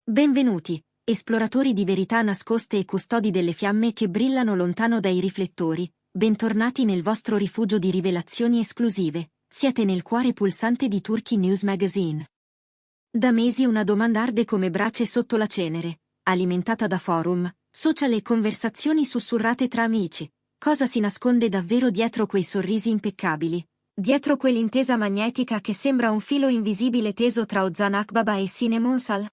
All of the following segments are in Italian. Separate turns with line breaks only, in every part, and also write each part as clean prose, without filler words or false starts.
Benvenuti, esploratori di verità nascoste e custodi delle fiamme che brillano lontano dai riflettori, bentornati nel vostro rifugio di rivelazioni esclusive, siete nel cuore pulsante di Turkey News Magazine. Da mesi una domanda arde come brace sotto la cenere, alimentata da forum, social e conversazioni sussurrate tra amici. Cosa si nasconde davvero dietro quei sorrisi impeccabili? Dietro quell'intesa magnetica che sembra un filo invisibile teso tra Ozan Akbaba e Sinem Unsal?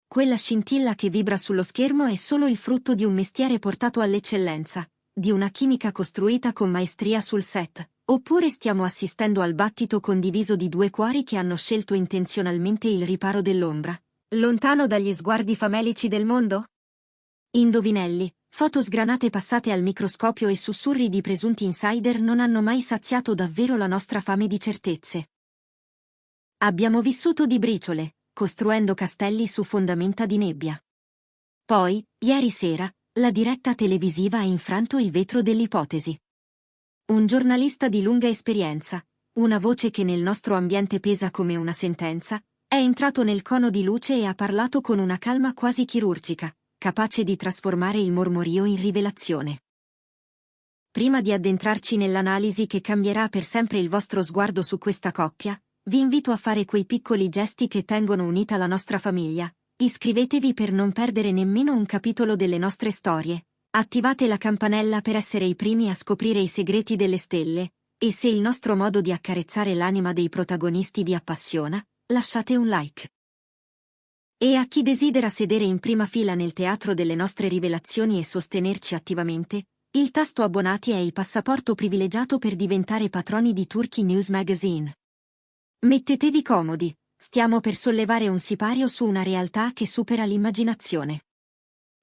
Quella scintilla che vibra sullo schermo è solo il frutto di un mestiere portato all'eccellenza, di una chimica costruita con maestria sul set, oppure stiamo assistendo al battito condiviso di due cuori che hanno scelto intenzionalmente il riparo dell'ombra, lontano dagli sguardi famelici del mondo? Indovinelli, foto sgranate passate al microscopio e sussurri di presunti insider non hanno mai saziato davvero la nostra fame di certezze. Abbiamo vissuto di briciole, costruendo castelli su fondamenta di nebbia. Poi, ieri sera, la diretta televisiva ha infranto il vetro dell'ipotesi. Un giornalista di lunga esperienza, una voce che nel nostro ambiente pesa come una sentenza, è entrato nel cono di luce e ha parlato con una calma quasi chirurgica, capace di trasformare il mormorio in rivelazione. Prima di addentrarci nell'analisi che cambierà per sempre il vostro sguardo su questa coppia, vi invito a fare quei piccoli gesti che tengono unita la nostra famiglia. Iscrivetevi per non perdere nemmeno un capitolo delle nostre storie. Attivate la campanella per essere i primi a scoprire i segreti delle stelle, e se il nostro modo di accarezzare l'anima dei protagonisti vi appassiona, lasciate un like. E a chi desidera sedere in prima fila nel teatro delle nostre rivelazioni e sostenerci attivamente, il tasto abbonati è il passaporto privilegiato per diventare patroni di Turkey News Magazine. Mettetevi comodi, stiamo per sollevare un sipario su una realtà che supera l'immaginazione.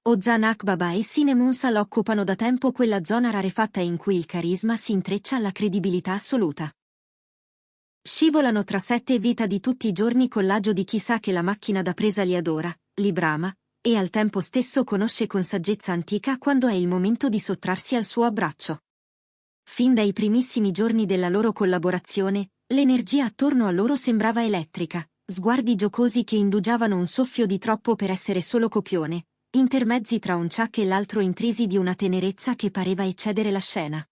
Ozan Akbaba e Sinem Unsal occupano da tempo quella zona rarefatta in cui il carisma si intreccia alla credibilità assoluta. Scivolano tra sette vita di tutti i giorni con l'agio di chi sa che la macchina da presa li adora, li brama, e al tempo stesso conosce con saggezza antica quando è il momento di sottrarsi al suo abbraccio. Fin dai primissimi giorni della loro collaborazione, l'energia attorno a loro sembrava elettrica, sguardi giocosi che indugiavano un soffio di troppo per essere solo copione, intermezzi tra un ciak e l'altro intrisi di una tenerezza che pareva eccedere la scena.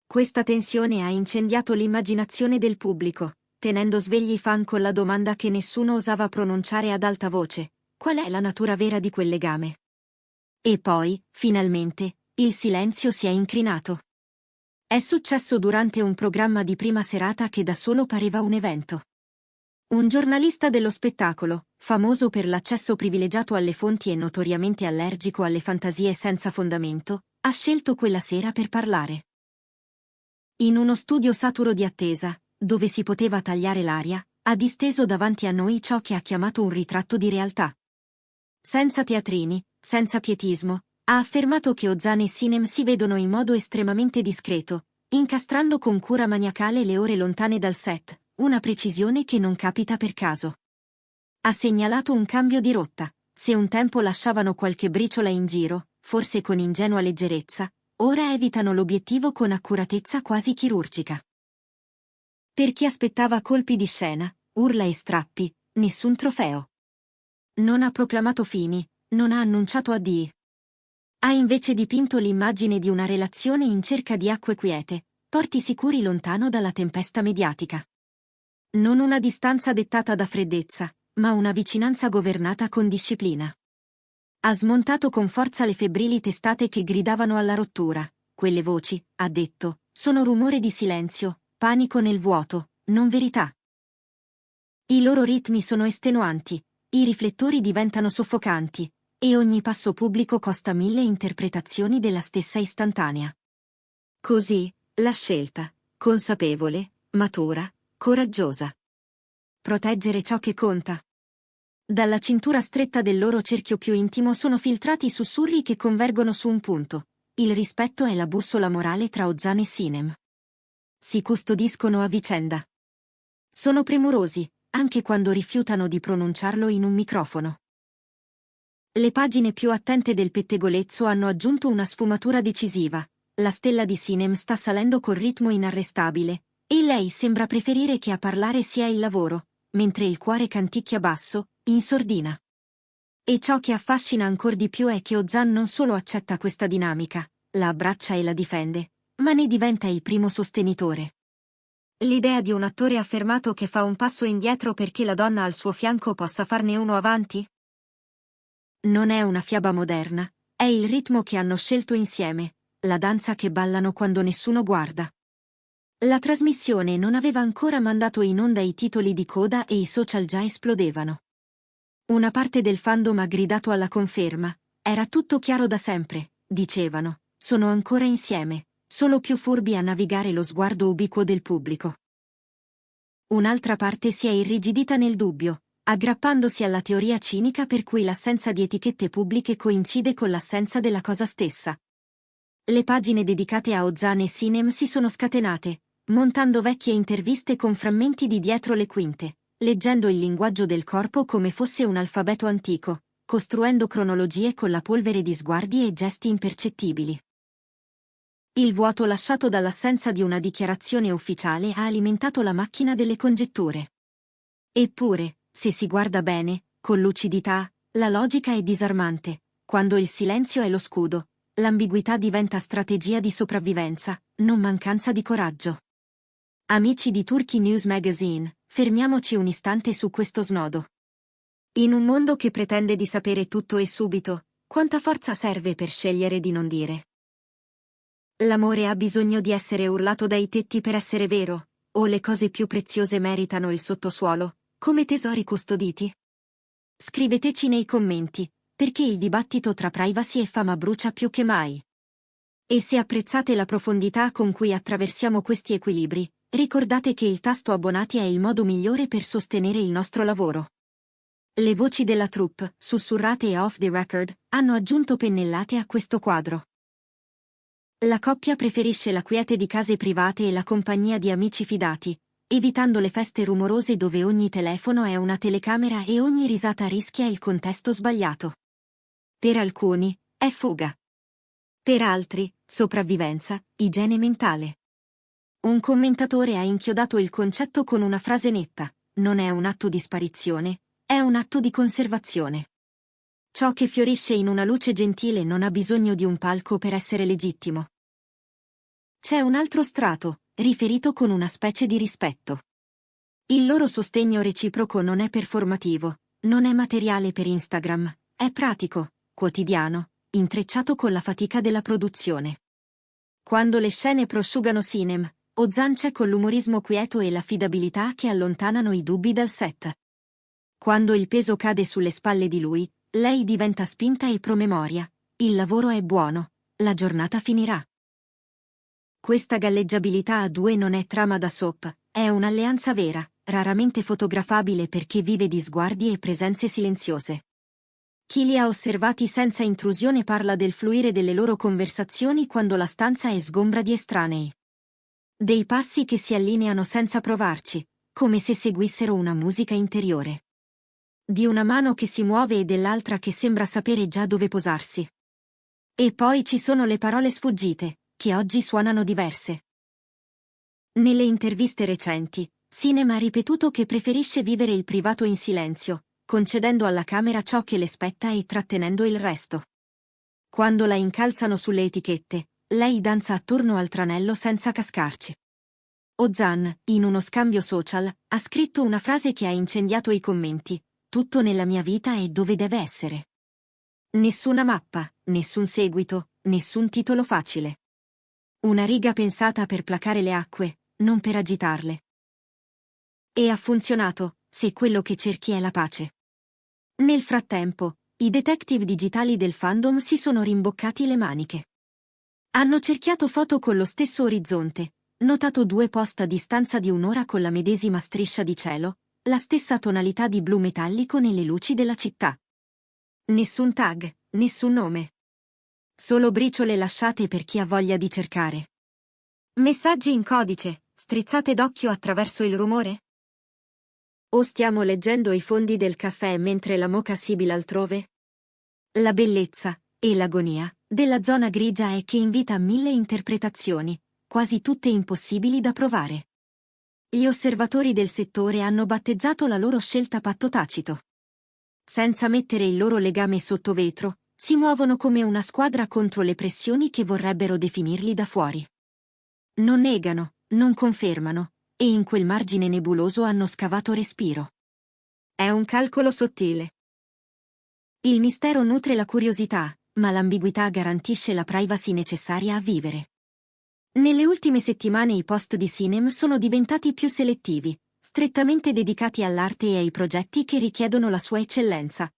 Questa tensione ha incendiato l'immaginazione del pubblico, tenendo svegli i fan con la domanda che nessuno osava pronunciare ad alta voce: qual è la natura vera di quel legame? E poi, finalmente, il silenzio si è incrinato. È successo durante un programma di prima serata che da solo pareva un evento. Un giornalista dello spettacolo, famoso per l'accesso privilegiato alle fonti e notoriamente allergico alle fantasie senza fondamento, ha scelto quella sera per parlare. In uno studio saturo di attesa, dove si poteva tagliare l'aria, ha disteso davanti a noi ciò che ha chiamato un ritratto di realtà. Senza teatrini, senza pietismo, ha affermato che Ozan e Sinem si vedono in modo estremamente discreto, incastrando con cura maniacale le ore lontane dal set, una precisione che non capita per caso. Ha segnalato un cambio di rotta: se un tempo lasciavano qualche briciola in giro, forse con ingenua leggerezza, ora evitano l'obiettivo con accuratezza quasi chirurgica. Per chi aspettava colpi di scena, urla e strappi, nessun trofeo. Non ha proclamato fini, non ha annunciato addii. Ha invece dipinto l'immagine di una relazione in cerca di acque quiete, porti sicuri lontano dalla tempesta mediatica. Non una distanza dettata da freddezza, ma una vicinanza governata con disciplina. Ha smontato con forza le febbrili testate che gridavano alla rottura. Quelle voci, ha detto, sono rumore di silenzio, panico nel vuoto, non verità. I loro ritmi sono estenuanti, i riflettori diventano soffocanti, e ogni passo pubblico costa 1000 interpretazioni della stessa istantanea. Così, la scelta, consapevole, matura, coraggiosa. Proteggere ciò che conta. Dalla cintura stretta del loro cerchio più intimo sono filtrati sussurri che convergono su un punto: il rispetto è la bussola morale tra Ozan e Sinem. Si custodiscono a vicenda. Sono premurosi, anche quando rifiutano di pronunciarlo in un microfono. Le pagine più attente del pettegolezzo hanno aggiunto una sfumatura decisiva: la stella di Sinem sta salendo col ritmo inarrestabile, e lei sembra preferire che a parlare sia il lavoro, mentre il cuore canticchia basso, in sordina. E ciò che affascina ancor di più è che Ozan non solo accetta questa dinamica, la abbraccia e la difende, ma ne diventa il primo sostenitore. L'idea di un attore affermato che fa un passo indietro perché la donna al suo fianco possa farne uno avanti? Non è una fiaba moderna, è il ritmo che hanno scelto insieme, la danza che ballano quando nessuno guarda. La trasmissione non aveva ancora mandato in onda i titoli di coda e i social già esplodevano. Una parte del fandom ha gridato alla conferma, era tutto chiaro da sempre, dicevano, sono ancora insieme, solo più furbi a navigare lo sguardo ubiquo del pubblico. Un'altra parte si è irrigidita nel dubbio, aggrappandosi alla teoria cinica per cui l'assenza di etichette pubbliche coincide con l'assenza della cosa stessa. Le pagine dedicate a Ozan e Sinem si sono scatenate, montando vecchie interviste con frammenti di dietro le quinte, leggendo il linguaggio del corpo come fosse un alfabeto antico, costruendo cronologie con la polvere di sguardi e gesti impercettibili. Il vuoto lasciato dall'assenza di una dichiarazione ufficiale ha alimentato la macchina delle congetture. Eppure, se si guarda bene, con lucidità, la logica è disarmante. Quando il silenzio è lo scudo, l'ambiguità diventa strategia di sopravvivenza, non mancanza di coraggio. Amici di Turkey News Magazine, fermiamoci un istante su questo snodo. In un mondo che pretende di sapere tutto e subito, quanta forza serve per scegliere di non dire? L'amore ha bisogno di essere urlato dai tetti per essere vero, o le cose più preziose meritano il sottosuolo, come tesori custoditi? Scriveteci nei commenti, perché il dibattito tra privacy e fama brucia più che mai. E se apprezzate la profondità con cui attraversiamo questi equilibri, ricordate che il tasto abbonati è il modo migliore per sostenere il nostro lavoro. Le voci della troupe, sussurrate e off the record, hanno aggiunto pennellate a questo quadro. La coppia preferisce la quiete di case private e la compagnia di amici fidati, evitando le feste rumorose dove ogni telefono è una telecamera e ogni risata rischia il contesto sbagliato. Per alcuni, è fuga. Per altri, sopravvivenza, igiene mentale. Un commentatore ha inchiodato il concetto con una frase netta: non è un atto di sparizione, è un atto di conservazione. Ciò che fiorisce in una luce gentile non ha bisogno di un palco per essere legittimo. C'è un altro strato, riferito con una specie di rispetto. Il loro sostegno reciproco non è performativo, non è materiale per Instagram, è pratico, quotidiano, intrecciato con la fatica della produzione. Quando le scene prosciugano Sinem, Ozan c'è con l'umorismo quieto e l'affidabilità che allontanano i dubbi dal set. Quando il peso cade sulle spalle di lui, lei diventa spinta e promemoria, il lavoro è buono, la giornata finirà. Questa galleggiabilità a due non è trama da soap, è un'alleanza vera, raramente fotografabile perché vive di sguardi e presenze silenziose. Chi li ha osservati senza intrusione parla del fluire delle loro conversazioni quando la stanza è sgombra di estranei. Dei passi che si allineano senza provarci, come se seguissero una musica interiore. Di una mano che si muove e dell'altra che sembra sapere già dove posarsi. E poi ci sono le parole sfuggite, che oggi suonano diverse. Nelle interviste recenti, Sinem ha ripetuto che preferisce vivere il privato in silenzio, concedendo alla camera ciò che le spetta e trattenendo il resto. Quando la incalzano sulle etichette, lei danza attorno al tranello senza cascarci. Ozan, in uno scambio social, ha scritto una frase che ha incendiato i commenti: tutto nella mia vita è dove deve essere. Nessuna mappa, nessun seguito, nessun titolo facile. Una riga pensata per placare le acque, non per agitarle. E ha funzionato, se quello che cerchi è la pace. Nel frattempo, i detective digitali del fandom si sono rimboccati le maniche. Hanno cerchiato foto con lo stesso orizzonte, notato 2 post a distanza di un'ora con la medesima striscia di cielo, la stessa tonalità di blu metallico nelle luci della città. Nessun tag, nessun nome. Solo briciole lasciate per chi ha voglia di cercare. Messaggi in codice, strizzate d'occhio attraverso il rumore? O stiamo leggendo i fondi del caffè mentre la moka sibila altrove? La bellezza, e l'agonia, della zona grigia è che invita a 1000 interpretazioni, quasi tutte impossibili da provare. Gli osservatori del settore hanno battezzato la loro scelta patto tacito. Senza mettere il loro legame sotto vetro, si muovono come una squadra contro le pressioni che vorrebbero definirli da fuori. Non negano, non confermano, e in quel margine nebuloso hanno scavato respiro. È un calcolo sottile. Il mistero nutre la curiosità, ma l'ambiguità garantisce la privacy necessaria a vivere. Nelle ultime settimane i post di Sinem sono diventati più selettivi, strettamente dedicati all'arte e ai progetti che richiedono la sua eccellenza.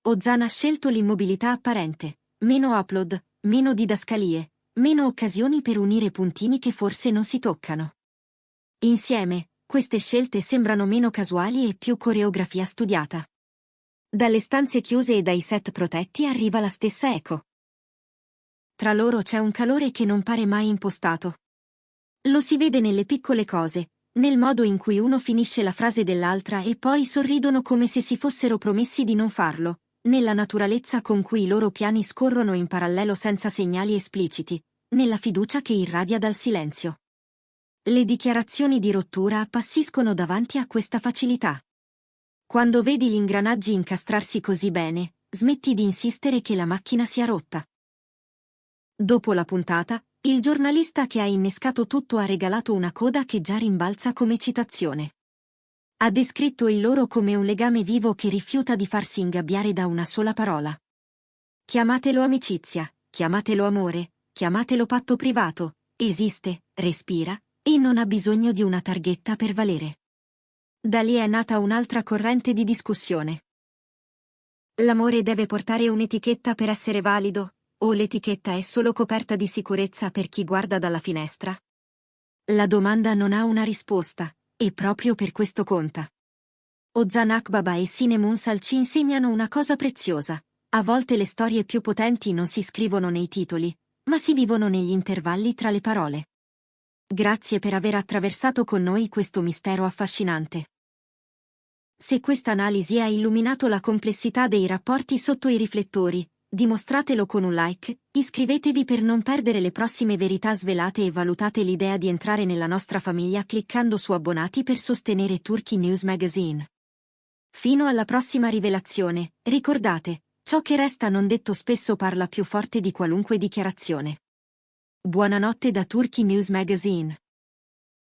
Ozan ha scelto l'immobilità apparente, meno upload, meno didascalie, meno occasioni per unire puntini che forse non si toccano. Insieme, queste scelte sembrano meno casuali e più coreografia studiata. Dalle stanze chiuse e dai set protetti arriva la stessa eco. Tra loro c'è un calore che non pare mai impostato. Lo si vede nelle piccole cose, nel modo in cui uno finisce la frase dell'altra e poi sorridono come se si fossero promessi di non farlo, nella naturalezza con cui i loro piani scorrono in parallelo senza segnali espliciti, nella fiducia che irradia dal silenzio. Le dichiarazioni di rottura appassiscono davanti a questa facilità. Quando vedi gli ingranaggi incastrarsi così bene, smetti di insistere che la macchina sia rotta. Dopo la puntata, il giornalista che ha innescato tutto ha regalato una coda che già rimbalza come citazione. Ha descritto il loro come un legame vivo che rifiuta di farsi ingabbiare da una sola parola. Chiamatelo amicizia, chiamatelo amore, chiamatelo patto privato, esiste, respira, e non ha bisogno di una targhetta per valere. Da lì è nata un'altra corrente di discussione. L'amore deve portare un'etichetta per essere valido, o l'etichetta è solo coperta di sicurezza per chi guarda dalla finestra? La domanda non ha una risposta, e proprio per questo conta. Ozan Akbaba e Sinem Unsal ci insegnano una cosa preziosa: a volte le storie più potenti non si scrivono nei titoli, ma si vivono negli intervalli tra le parole. Grazie per aver attraversato con noi questo mistero affascinante. Se questa analisi ha illuminato la complessità dei rapporti sotto i riflettori, dimostratelo con un like, iscrivetevi per non perdere le prossime verità svelate e valutate l'idea di entrare nella nostra famiglia cliccando su abbonati per sostenere Turkey News Magazine. Fino alla prossima rivelazione, ricordate, ciò che resta non detto spesso parla più forte di qualunque dichiarazione. Buonanotte da Turkey News Magazine.